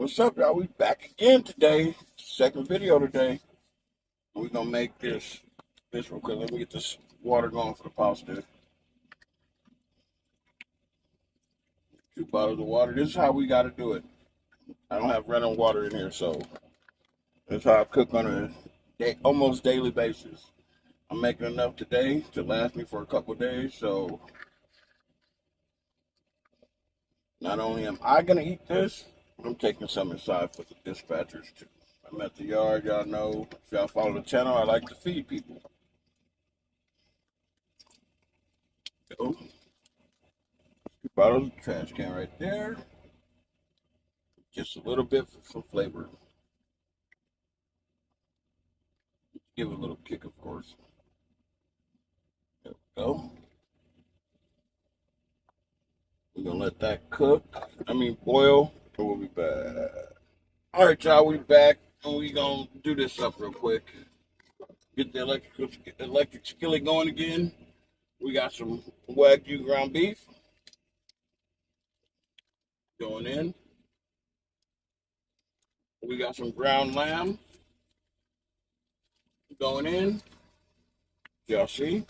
What's up, y'all? We back again today. Second video today. We're gonna make this real quick. Let me get this water going for the pasta. 2 bottles of water. This is how we gotta do it. I don't have running water in here, so that's how I cook on a almost daily basis. I'm making enough today to last me for a couple of days, so not only am I gonna eat this, but I'm taking some inside for the dispatchers too. I'm at the yard, y'all know. If y'all follow the channel, I like to feed people. So, 2 bottles of trash can right there. Just a little bit for some flavor. Give it a little kick, of course. There we go. We're gonna let that cook. Boil, and we'll be back. All right, y'all, we back, and we gonna do this up real quick. Get the electric skillet going again. We got some Wagyu ground beef going in. We got some ground lamb going in. Y'all see?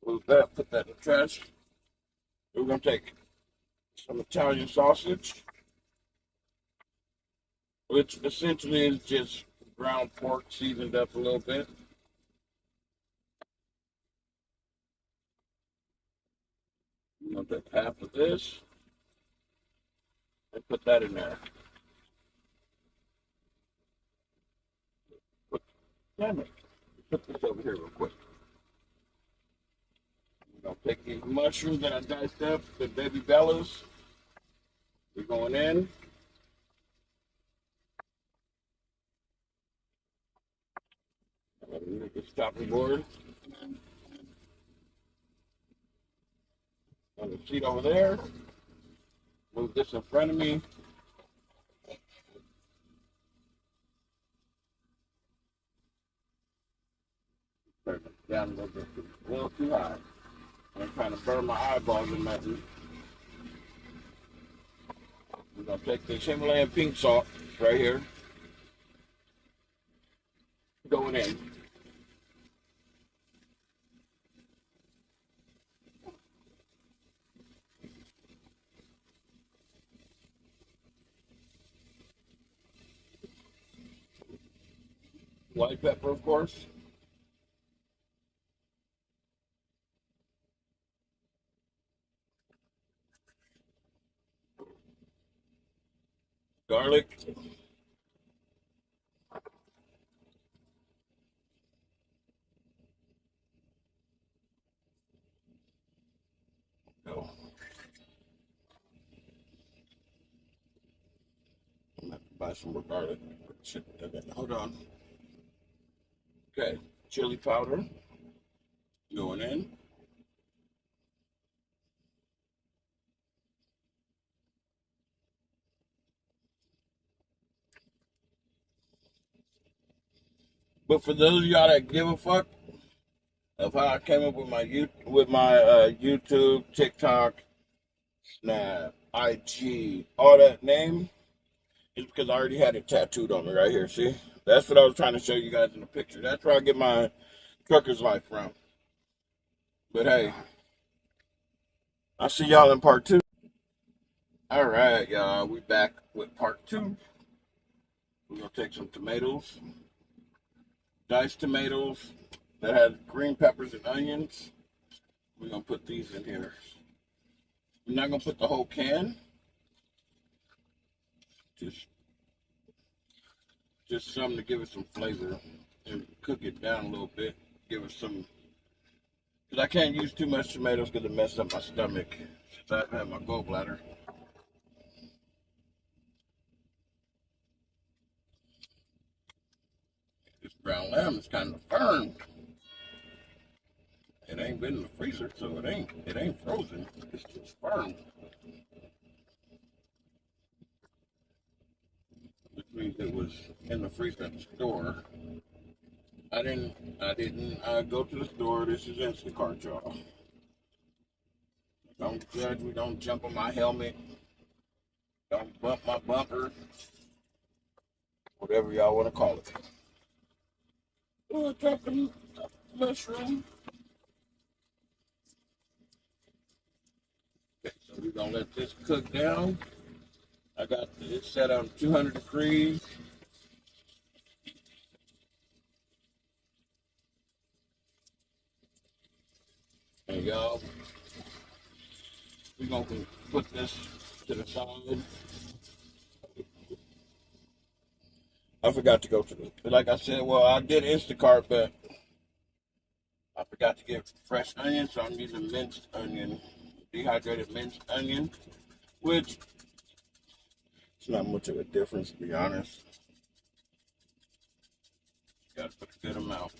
Move that, put that in the trash. We're gonna take some Italian sausage, which essentially is just ground pork seasoned up a little bit. I'm gonna take half of this and put that in there. Damn it. Put this over here real quick. I'm gonna take these mushrooms that I diced up, the baby bellas. We're going in. Get this chopping board on the seat over there. Move this in front of me. Turn it down a little bit. A little too high. I'm trying to burn my eyeballs in that. We're gonna take this Himalayan pink salt right here. Going in. White pepper, of course. Garlic. Go. I'm gonna have to buy some more garlic. Hold on. Okay, chili powder going in. But for those of y'all that give a fuck of how I came up with my YouTube, TikTok, Snap, IG, all that name, it's because I already had it tattooed on me right here. See, that's what I was trying to show you guys in the picture. That's where I get my trucker's life from. But hey, I'll see y'all in part 2. All right, y'all, we back with part 2. We're gonna take some tomatoes, diced tomatoes that has green peppers and onions. We're gonna put these in here. I'm not gonna put the whole can. Just some to give it some flavor and cook it down a little bit. Give it some, because I can't use too much tomatoes because it messes up my stomach since I've had my gallbladder. This brown lamb is kind of firm. It ain't been in the freezer, so it ain't frozen. It's just firm. Which means it was in the freezer at the store. I didn't go to the store. This is Instacart, y'all. Don't judge me. Don't jump on my helmet. don't bump my bumper, whatever y'all want to call it. Oh, dropping mushroom. Okay, so we're gonna let this cook down. I got it set on 200 degrees. And y'all, we're gonna put this to the side. I forgot to go to the, like I said, well, I did Instacart, but I forgot to get fresh onion, so I'm using minced onion, dehydrated minced onion, which it's not much of a difference, to be honest. Got to put a good amount.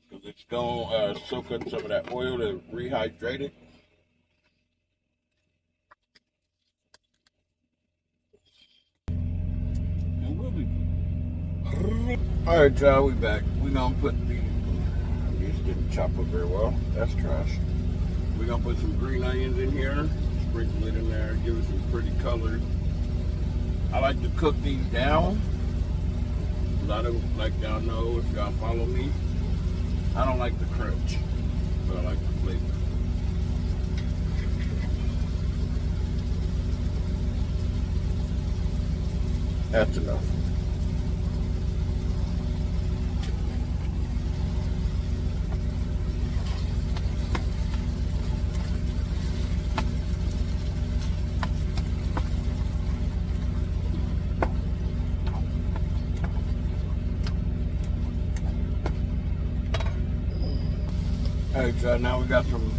Because it's going to soak up some of that oil to rehydrate it. And we'll be. Alright, y'all, we back. We're going to put these didn't chop up very well. That's trash. We're going to put some green onions in here. Sprinkle it in there. Give it some pretty color. I like to cook these down. A lot of, like y'all know, if y'all follow me, I don't like the crunch, but I like the flavor. That's enough. Alright, y'all, now we got some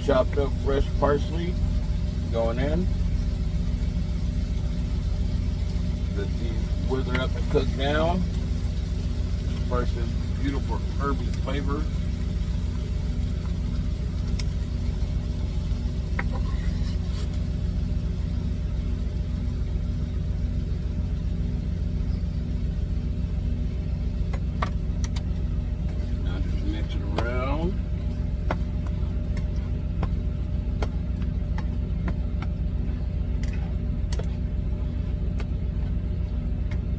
chopped up fresh parsley going in. Let these wither up and cook down. Disperse this beautiful herby flavor. Now just mix it around.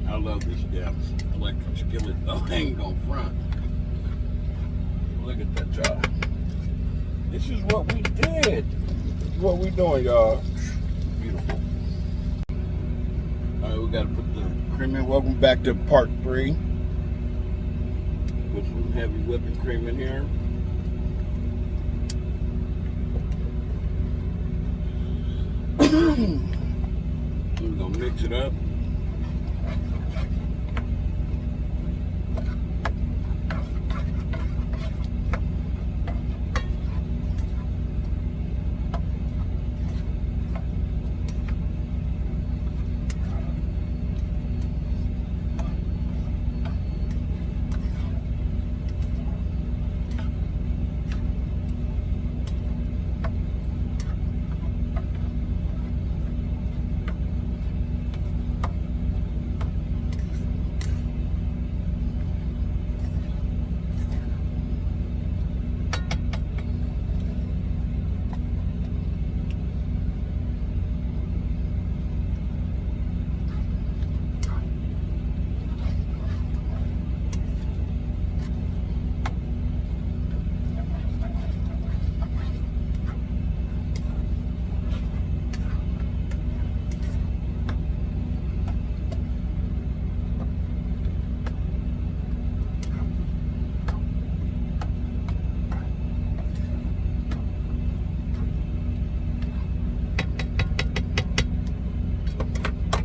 I love this damn electric skillet. Oh, I ain't gonna front. Look at that, y'all. This is what we did. This is what we doing, y'all. Beautiful. All right, we gotta put the cream in. Welcome back to part 3. Put some heavy whipping cream in here. We're gonna mix it up.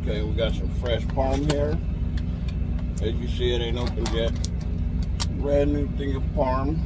Okay, we got some fresh parm here. As you see, it ain't opened yet. Brand new thing of parm.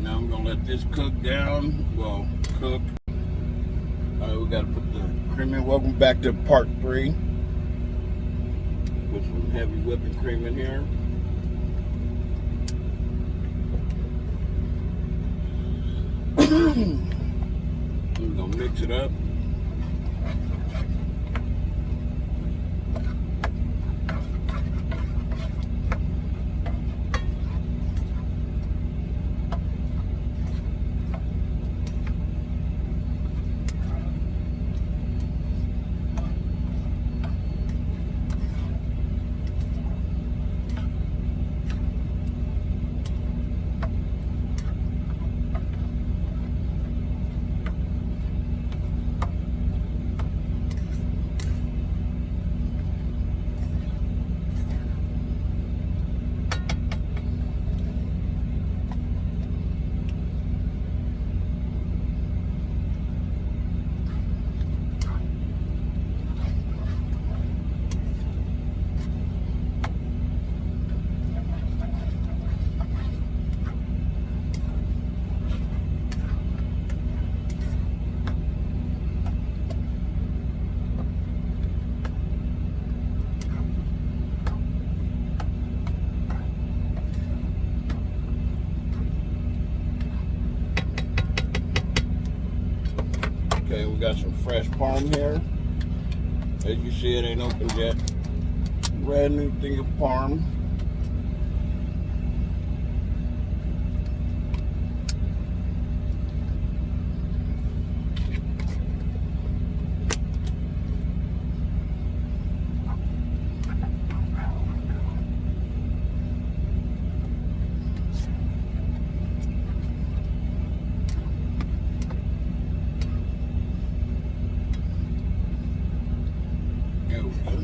Now I'm gonna let this cook down. Well, cook. We gotta put the cream in. Welcome back to part 3. Put some heavy whipping cream in here. We're gonna mix it up. Okay, we got some fresh parm here. As you see, it ain't opened yet. Brand new thing of parm. There we go.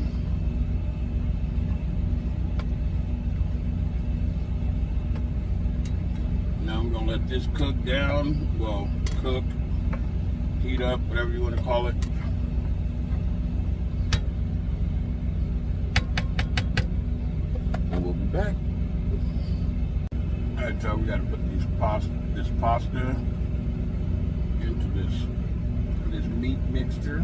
Now I'm gonna let this cook down. Well, cook, heat up, whatever you want to call it. And we'll be back. Alright, so we gotta put this pasta into this meat mixture.